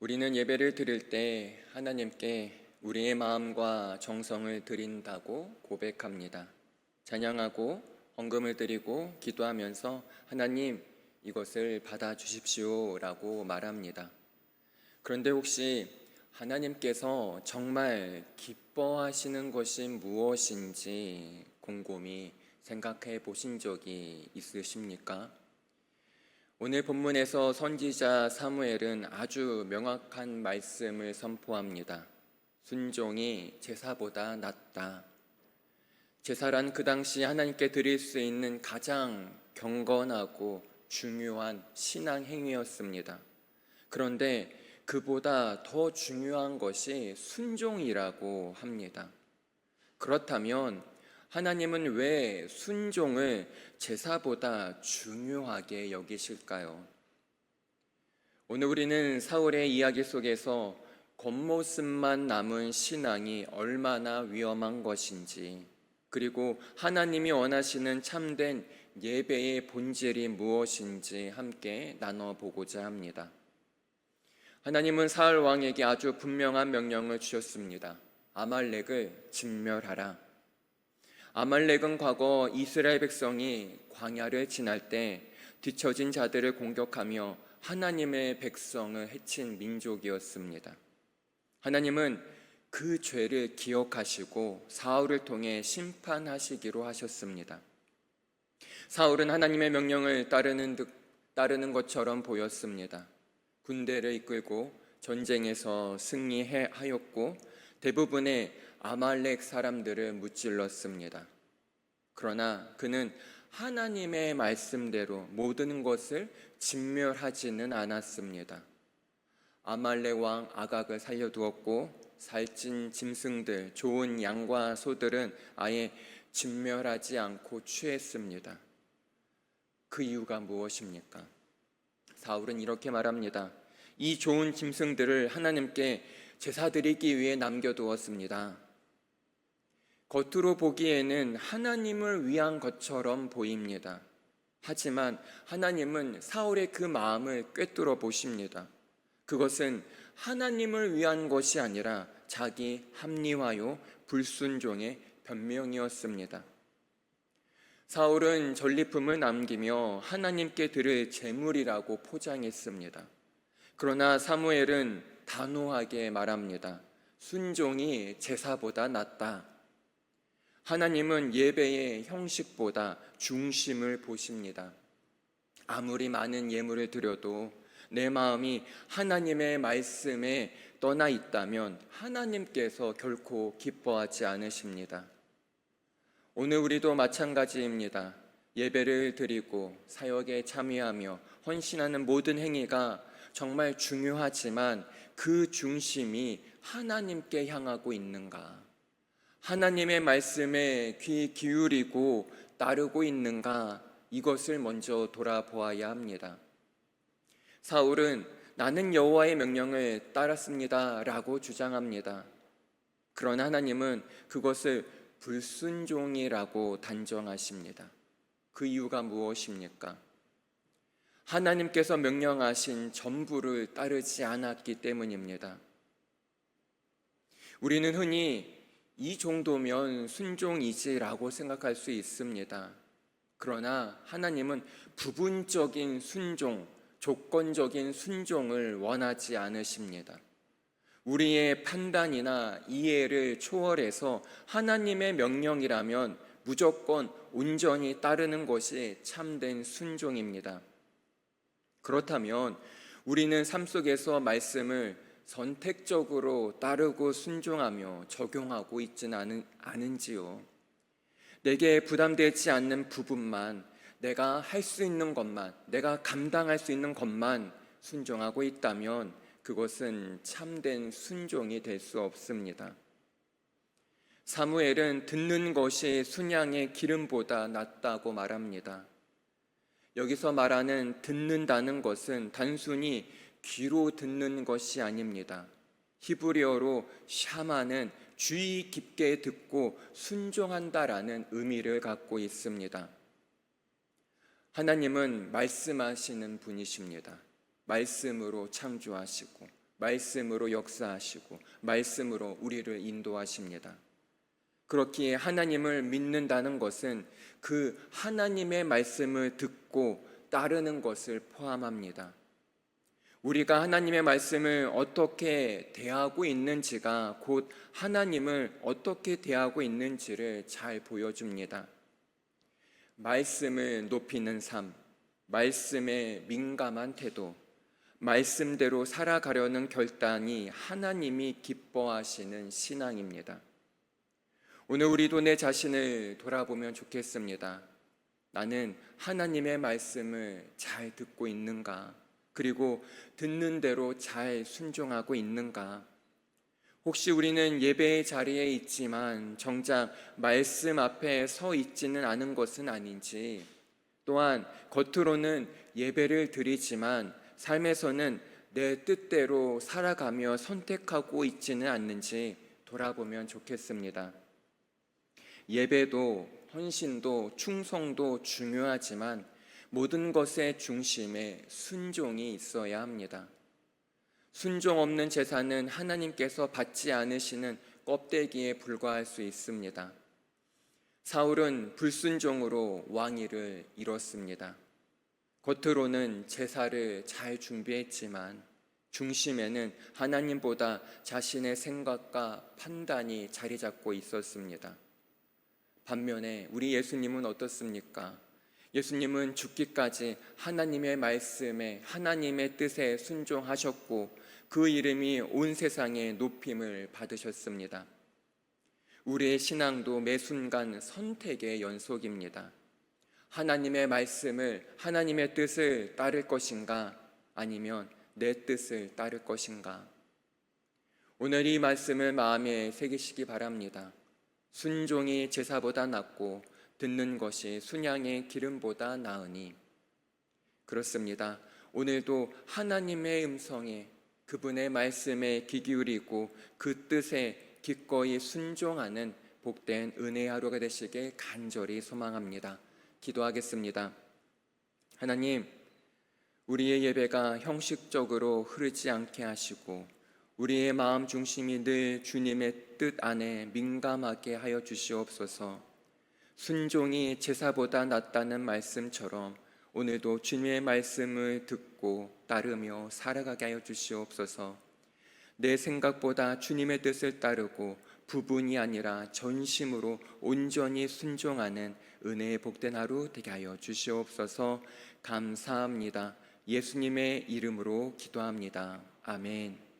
우리는 예배를 드릴 때 하나님께 우리의 마음과 정성을 드린다고 고백합니다. 찬양하고 헌금을 드리고 기도하면서 하나님 이것을 받아주십시오 라고 말합니다. 그런데 혹시 하나님께서 정말 기뻐하시는 것이 무엇인지 곰곰이 생각해 보신 적이 있으십니까? 오늘 본문에서 선지자 사무엘은 아주 명확한 말씀을 선포합니다. 순종이 제사보다 낫다. 제사란 그 당시 하나님께 드릴 수 있는 가장 경건하고 중요한 신앙 행위였습니다. 그런데 그보다 더 중요한 것이 순종이라고 합니다. 그렇다면 하나님은 왜 순종을 제사보다 중요하게 여기실까요? 오늘 우리는 사울의 이야기 속에서 겉모습만 남은 신앙이 얼마나 위험한 것인지, 그리고 하나님이 원하시는 참된 예배의 본질이 무엇인지 함께 나눠보고자 합니다. 하나님은 사울 왕에게 아주 분명한 명령을 주셨습니다. 아말렉을 진멸하라. 아말렉은 과거 이스라엘 백성이 광야를 지날 때 뒤처진 자들을 공격하며 하나님의 백성을 해친 민족이었습니다. 하나님은 그 죄를 기억하시고 사울을 통해 심판하시기로 하셨습니다. 사울은 하나님의 명령을 따르는 것처럼 보였습니다. 군대를 이끌고 전쟁에서 승리하였고 대부분의 아말렉 사람들을 무찔렀습니다. 그러나 그는 하나님의 말씀대로 모든 것을 진멸하지는 않았습니다. 아말렉 왕 아각을 살려두었고 살찐 짐승들, 좋은 양과 소들은 아예 진멸하지 않고 취했습니다. 그 이유가 무엇입니까? 사울은 이렇게 말합니다. 이 좋은 짐승들을 하나님께 제사 드리기 위해 남겨두었습니다. 겉으로 보기에는 하나님을 위한 것처럼 보입니다. 하지만 하나님은 사울의 그 마음을 꿰뚫어 보십니다. 그것은 하나님을 위한 것이 아니라 자기 합리화요 불순종의 변명이었습니다. 사울은 전리품을 남기며 하나님께 드릴 제물이라고 포장했습니다. 그러나 사무엘은 단호하게 말합니다. 순종이 제사보다 낫다. 하나님은 예배의 형식보다 중심을 보십니다. 아무리 많은 예물을 드려도 내 마음이 하나님의 말씀에 떠나 있다면 하나님께서 결코 기뻐하지 않으십니다. 오늘 우리도 마찬가지입니다. 예배를 드리고 사역에 참여하며 헌신하는 모든 행위가 정말 중요하지만 그 중심이 하나님께 향하고 있는가? 하나님의 말씀에 귀 기울이고 따르고 있는가? 이것을 먼저 돌아보아야 합니다. 사울은 나는 여호와의 명령을 따랐습니다 라고 주장합니다. 그러나 하나님은 그것을 불순종이라고 단정하십니다. 그 이유가 무엇입니까? 하나님께서 명령하신 전부를 따르지 않았기 때문입니다. 우리는 흔히 이 정도면 순종이지라고 생각할 수 있습니다. 그러나 하나님은 부분적인 순종, 조건적인 순종을 원하지 않으십니다. 우리의 판단이나 이해를 초월해서 하나님의 명령이라면 무조건 온전히 따르는 것이 참된 순종입니다. 그렇다면 우리는 삶 속에서 말씀을 선택적으로 따르고 순종하며 적용하고 있지는 않은지요? 내게 부담되지 않는 부분만, 내가 할 수 있는 것만, 내가 감당할 수 있는 것만 순종하고 있다면 그것은 참된 순종이 될 수 없습니다. 사무엘은 듣는 것이 순양의 기름보다 낫다고 말합니다. 여기서 말하는 듣는다는 것은 단순히 귀로 듣는 것이 아닙니다. 히브리어로 샤마는 주의 깊게 듣고 순종한다라는 의미를 갖고 있습니다. 하나님은 말씀하시는 분이십니다. 말씀으로 창조하시고, 말씀으로 역사하시고, 말씀으로 우리를 인도하십니다. 그렇기에 하나님을 믿는다는 것은 그 하나님의 말씀을 듣고 따르는 것을 포함합니다. 우리가 하나님의 말씀을 어떻게 대하고 있는지가 곧 하나님을 어떻게 대하고 있는지를 잘 보여줍니다. 말씀을 높이는 삶, 말씀에 민감한 태도, 말씀대로 살아가려는 결단이 하나님이 기뻐하시는 신앙입니다. 오늘 우리도 내 자신을 돌아보면 좋겠습니다. 나는 하나님의 말씀을 잘 듣고 있는가? 그리고 듣는 대로 잘 순종하고 있는가? 혹시 우리는 예배의 자리에 있지만 정작 말씀 앞에 서 있지는 않은 것은 아닌지, 또한 겉으로는 예배를 드리지만 삶에서는 내 뜻대로 살아가며 선택하고 있지는 않는지 돌아보면 좋겠습니다. 예배도 헌신도 충성도 중요하지만 모든 것의 중심에 순종이 있어야 합니다. 순종 없는 제사는 하나님께서 받지 않으시는 껍데기에 불과할 수 있습니다. 사울은 불순종으로 왕위를 잃었습니다. 겉으로는 제사를 잘 준비했지만 중심에는 하나님보다 자신의 생각과 판단이 자리 잡고 있었습니다. 반면에 우리 예수님은 어떻습니까? 예수님은 죽기까지 하나님의 말씀에, 하나님의 뜻에 순종하셨고 그 이름이 온 세상에 높임을 받으셨습니다. 우리의 신앙도 매 순간 선택의 연속입니다. 하나님의 말씀을, 하나님의 뜻을 따를 것인가? 아니면 내 뜻을 따를 것인가? 오늘 이 말씀을 마음에 새기시기 바랍니다. 순종이 제사보다 낫고 듣는 것이 순양의 기름보다 나으니. 그렇습니다. 오늘도 하나님의 음성에, 그분의 말씀에 귀 기울이고 그 뜻에 기꺼이 순종하는 복된 은혜의 하루가 되시길 간절히 소망합니다. 기도하겠습니다. 하나님, 우리의 예배가 형식적으로 흐르지 않게 하시고 우리의 마음 중심이 늘 주님의 뜻 안에 민감하게 하여 주시옵소서. 순종이 제사보다 낫다는 말씀처럼 오늘도 주님의 말씀을 듣고 따르며 살아가게 하여 주시옵소서. 내 생각보다 주님의 뜻을 따르고 부분이 아니라 전심으로 온전히 순종하는 은혜의 복된 하루 되게 하여 주시옵소서. 감사합니다. 예수님의 이름으로 기도합니다. 아멘.